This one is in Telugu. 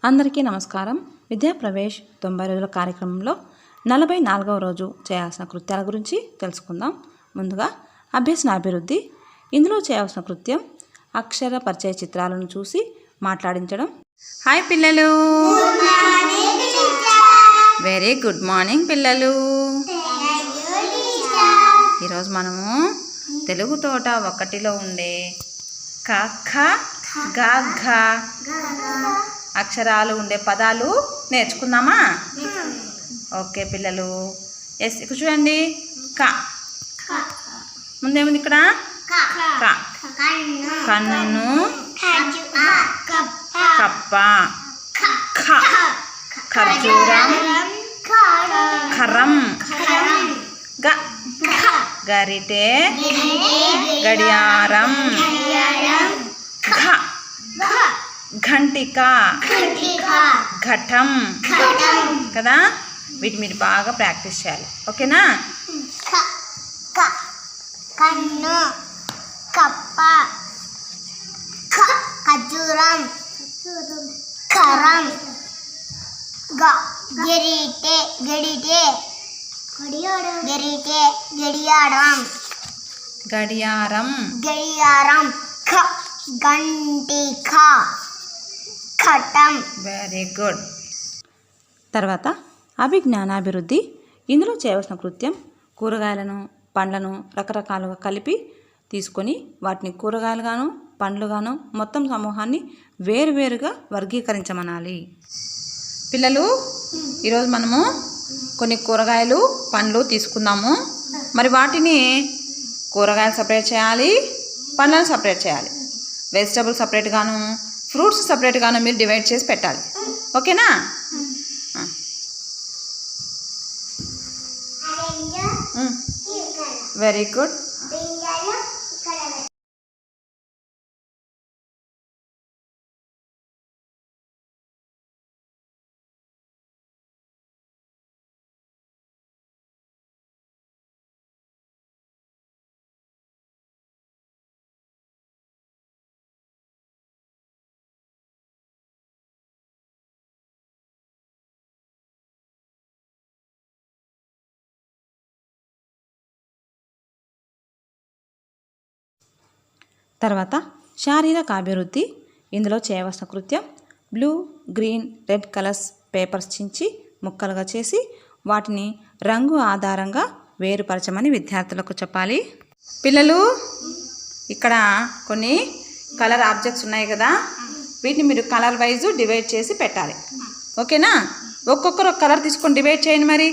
అందరికీ నమస్కారం. విద్యాప్రవేశ్ 90 రోజుల కార్యక్రమంలో 44వ రోజు చేయాల్సిన కృత్యాల గురించి తెలుసుకుందాం. ముందుగా అభ్యసన అభివృద్ధి. ఇందులో చేయాల్సిన కృత్యం అక్షర పరిచయ చిత్రాలను చూసి మాట్లాడించడం. హాయ్ పిల్లలు, వెరీ గుడ్ మార్నింగ్ పిల్లలు. ఈరోజు మనము తెలుగు తోట 1లో ఉండే క ఖ గ ఘ అక్షరాలు ఉండే పదాలు నేర్చుకుందామా? ఓకే పిల్లలు. ఎస్, ఇక్కడ చూడండి. క ముందేముంది ఇక్కడ? క కన్ను, కప్ప, ఖ ఖర్జూరం, ఖరం, గ గరిటె, గడియారం, ఘ ఘంటిక, ఘటం కదా. వీటి మీరు బాగా ప్రాక్టీస్ చేయాలి, ఓకేనా? కన్ను, కప్ప, ఖర్జూరం, ఖరం, గరిటె, గడియారం, గడియారం, గంటిక, ఘటం. Very good. తర్వాత అభిజ్ఞానాభివృద్ధి. ఇందులో చేయవలసిన కృత్యం కూరగాయలను, పండ్లను రకరకాలుగా కలిపి తీసుకొని వాటిని కూరగాయలుగాను, పండ్లుగాను మొత్తం సమూహాన్ని వేరువేరుగా వర్గీకరించమనాలి. పిల్లలు, ఈరోజు మనము కొన్ని కూరగాయలు, పండ్లు తీసుకుందాము. మరి వాటిని కూరగాయలు సపరేట్ చేయాలి, పండ్లను సపరేట్ చేయాలి. వెజిటబుల్ సపరేట్గాను, ఫ్రూట్స్ సపరేట్గాను మీరు డివైడ్ చేసి పెట్టాలి, ఓకేనా? Very good. తర్వాత శారీరక అభివృద్ధి. ఇందులో చేయవలసిన కృత్యం blue, green, red colours papers చించి ముక్కలుగా చేసి వాటిని రంగు ఆధారంగా వేరుపరచమని విద్యార్థులకు చెప్పాలి. పిల్లలు, ఇక్కడ కొన్ని కలర్ ఆబ్జెక్ట్స్ ఉన్నాయి కదా, వీటిని మీరు కలర్ వైజ్ డివైడ్ చేసి పెట్టాలి, ఓకేనా? ఒక్కొక్కరు ఒక కలర్ తీసుకొని డివైడ్ చేయండి మరి.